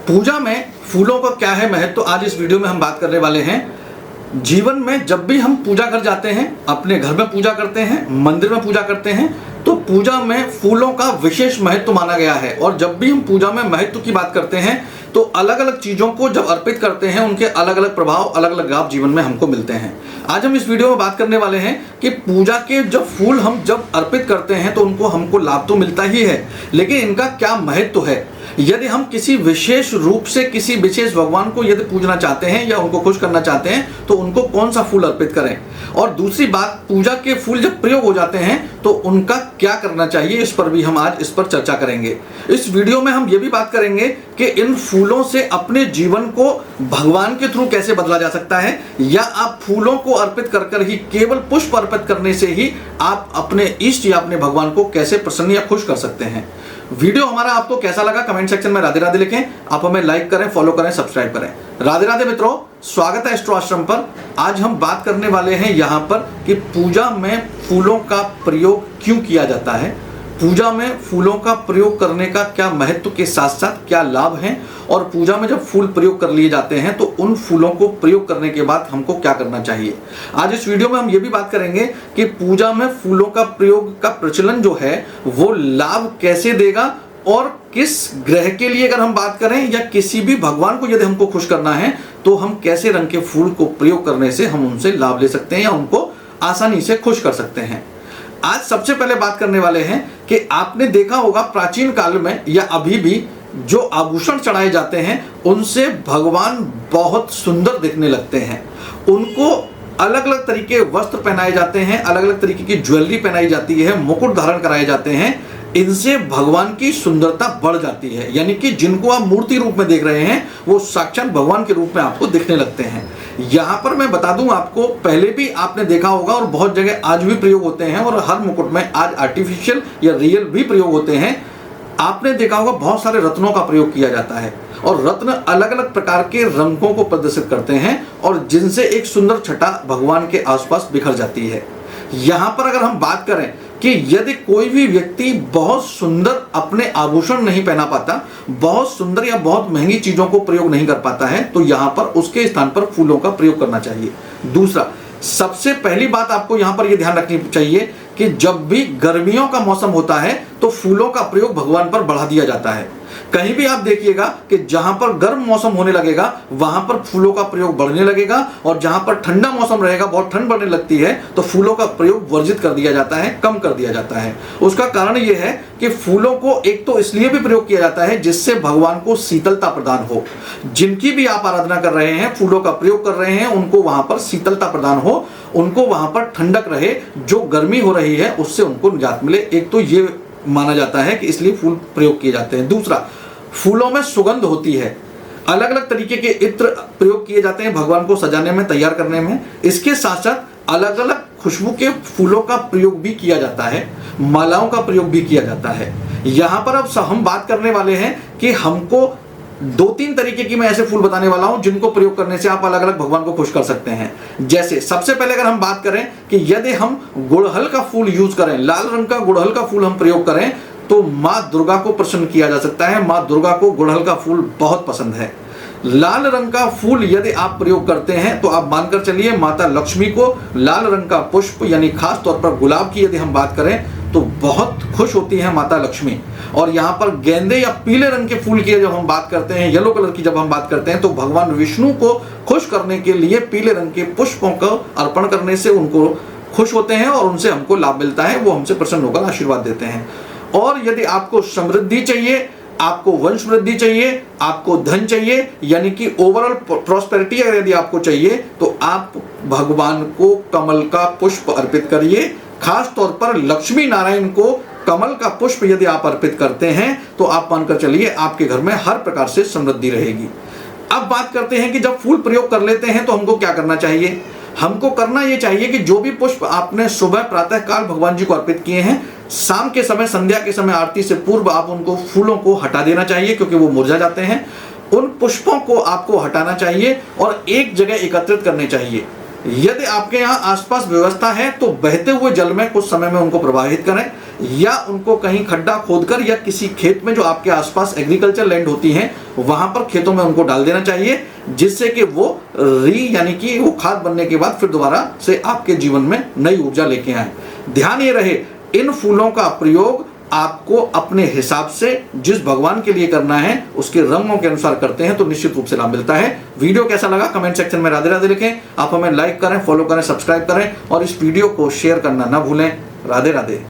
पूजा में फूलों का क्या है महत्व, तो आज इस वीडियो में हम बात करने वाले हैं। जीवन में जब भी हम पूजा कर जाते हैं, अपने घर में पूजा करते हैं, मंदिर में पूजा करते हैं, तो पूजा में फूलों का विशेष महत्व माना गया है। और जब भी हम पूजा में महत्व की बात करते हैं तो अलग अलग चीज़ों को जब अर्पित करते हैं उनके अलग अलग प्रभाव, अलग अलग लाभ जीवन में हमको मिलते हैं। आज हम इस वीडियो में बात करने वाले हैं कि पूजा के जब फूल हम जब अर्पित करते हैं तो उनको हमको लाभ तो मिलता ही है, लेकिन इनका क्या महत्व है। यदि हम किसी विशेष रूप से किसी विशेष भगवान को यदि पूजना चाहते हैं या उनको खुश करना चाहते हैं तो उनको कौन सा फूल अर्पित करें। और दूसरी बात, पूजा के फूल जब प्रयोग हो जाते हैं तो उनका क्या करना चाहिए, इस पर भी हम आज इस पर चर्चा करेंगे। इस वीडियो में हम ये भी बात करेंगे कि इन फूलों से अपने जीवन को भगवान के थ्रू कैसे बदला जा सकता है, या आप फूलों को अर्पित कर ही, केवल पुष्प अर्पित करने से ही आप अपने इष्ट या अपने भगवान को कैसे प्रसन्न या खुश कर सकते हैं। वीडियो हमारा आपको कैसा लगा कमेंट सेक्शन में राधे राधे लिखें। आप हमें लाइक करें, फॉलो करें, सब्सक्राइब करें। राधे राधे मित्रों, स्वागत है एस्ट्रो आश्रम पर। आज हम बात करने वाले हैं यहाँ पर कि पूजा में फूलों का प्रयोग क्यों किया जाता है, पूजा में फूलों का प्रयोग करने का क्या महत्व के साथ साथ क्या लाभ हैं, और पूजा में जब फूल प्रयोग कर लिए जाते हैं तो उन फूलों को प्रयोग करने के बाद हमको क्या करना चाहिए। आज इस वीडियो में हम ये भी बात करेंगे कि पूजा में फूलों का प्रयोग का प्रचलन जो है वो लाभ कैसे देगा, और किस ग्रह के लिए अगर हम बात करें या किसी भी भगवान को यदि हमको खुश करना है तो हम कैसे रंग के फूल को प्रयोग करने से हम उनसे लाभ ले सकते हैं या उनको आसानी से खुश कर सकते हैं। आज सबसे पहले बात करने वाले हैं कि आपने देखा होगा प्राचीन काल में या अभी भी जो आभूषण चढ़ाए जाते हैं उनसे भगवान बहुत सुंदर दिखने लगते हैं। उनको अलग अलग तरीके वस्त्र पहनाए जाते हैं, अलग अलग तरीके की ज्वेलरी पहनाई जाती है, मुकुट धारण कराए जाते हैं। इनसे भगवान की सुंदरता बढ़ जाती है, यानी कि जिनको आप मूर्ति रूप में देख रहे हैं वो साक्षात भगवान के रूप में आपको दिखने लगते हैं। यहाँ पर मैं बता दूं आपको, पहले भी आपने देखा होगा और बहुत जगह आज भी प्रयोग होते हैं, और हर मुकुट में आज आर्टिफिशियल या रियल भी प्रयोग होते हैं। आपने देखा होगा बहुत सारे रत्नों का प्रयोग किया जाता है, और रत्न अलग अलग प्रकार के रंगों को प्रदर्शित करते हैं और जिनसे एक सुंदर छटा भगवान के आसपास बिखर जाती है। यहाँ पर अगर हम बात करें कि यदि कोई भी व्यक्ति बहुत सुंदर अपने आभूषण नहीं पहना पाता, बहुत सुंदर या बहुत महंगी चीजों को प्रयोग नहीं कर पाता है, तो यहाँ पर उसके स्थान पर फूलों का प्रयोग करना चाहिए। दूसरा, सबसे पहली बात आपको यहाँ पर यह ध्यान रखनी चाहिए कि जब भी गर्मियों का मौसम होता है तो फूलों का प्रयोग भगवान पर बढ़ा दिया जाता है। कहीं भी आप देखिएगा कि जहां पर गर्म मौसम होने लगेगा वहां पर फूलों का प्रयोग बढ़ने लगेगा, और जहां पर ठंडा मौसम रहेगा, बहुत ठंड बढ़ने लगती है, तो फूलों का प्रयोग वर्जित कर दिया जाता है, कम कर दिया जाता है। उसका कारण यह है कि फूलों को एक तो इसलिए भी प्रयोग किया जाता है जिससे भगवान को शीतलता प्रदान हो। जिनकी भी आप आराधना कर रहे हैं, फूलों का प्रयोग कर रहे हैं, उनको वहां पर शीतलता प्रदान हो, उनको वहां पर ठंडक रहे, जो गर्मी हो रही है उससे उनको निजात मिले। एक तो ये माना जाता है कि इसलिए फूल प्रयोग किए जाते हैं। दूसरा, फूलों में सुगंध होती है, अलग अलग तरीके के इत्र प्रयोग किए जाते हैं भगवान को सजाने में, तैयार करने में। इसके साथ साथ अलग अलग खुशबू के फूलों का प्रयोग भी किया जाता है, मालाओं का प्रयोग भी किया जाता है। यहाँ पर अब हम बात करने वाले हैं कि हमको 2-3 तरीके की मैं ऐसे फूल बताने वाला हूं जिनको प्रयोग करने से आप अलग अलग भगवान को खुश कर सकते हैं। जैसे सबसे पहले अगर हम बात करें कि यदि हम गुड़हल का फूल यूज करें, लाल रंग का गुड़हल का फूल हम प्रयोग करें तो माँ दुर्गा को प्रसन्न किया जा सकता है। माँ दुर्गा को गुड़हल का फूल बहुत पसंद है। लाल रंग का फूल यदि आप प्रयोग करते हैं तो आप मानकर चलिए माता लक्ष्मी को लाल रंग का पुष्प, यानी खास तौर पर गुलाब की यदि हम बात करें तो बहुत खुश होती है माता लक्ष्मी। और यहाँ पर गेंदे या पीले रंग के फूल की जब हम बात करते हैं, येलो कलर की जब हम बात करते हैं, तो भगवान विष्णु को खुश करने के लिए पीले रंग के पुष्पों को अर्पण करने से उनको खुश होते हैं और उनसे हमको लाभ मिलता है, वो हमसे प्रसन्न होकर आशीर्वाद देते हैं। और यदि आपको समृद्धि चाहिए, आपको वंश वृद्धि चाहिए, आपको धन चाहिए, यानी कि ओवरऑल प्रॉस्पेरिटी अगर यदि आपको चाहिए, तो आप भगवान को कमल का पुष्प अर्पित करिए। खास तौर पर लक्ष्मी नारायण को कमल का पुष्प यदि आप अर्पित करते हैं तो आप मानकर चलिए आपके घर में हर प्रकार से समृद्धि रहेगी। अब बात करते हैं कि जब फूल प्रयोग कर लेते हैं तो हमको क्या करना चाहिए। हमको करना यह चाहिए कि जो भी पुष्प आपने सुबह प्रातः काल भगवान जी को अर्पित किए हैं, शाम के समय, संध्या के समय, आरती से पूर्व आप उनको फूलों को हटा देना चाहिए, क्योंकि वो मुरझा जाते हैं। उन पुष्पों को आपको हटाना चाहिए और एक जगह एकत्रित करने चाहिए। यदि आपके यहाँ आसपास व्यवस्था है तो बहते हुए जल में कुछ समय में उनको प्रवाहित करें। या उनको कहीं खड्डा खोदकर या किसी खेत में जो आपके आसपास एग्रीकल्चर लैंड होती हैं वहां पर खेतों में उनको डाल देना चाहिए, जिससे कि वो यानी कि वो खाद बनने के बाद फिर दोबारा से आपके जीवन में नई ऊर्जा लेके आए। ध्यान ये रहे, इन फूलों का प्रयोग आपको अपने हिसाब से जिस भगवान के लिए करना है उसके रंगों के अनुसार करते हैं तो निश्चित रूप से लाभ मिलता है। वीडियो कैसा लगा कमेंट सेक्शन में राधे राधे लिखें। आप हमें लाइक करें, फॉलो करें, सब्सक्राइब करें और इस वीडियो को शेयर करना ना भूलें। राधे राधे।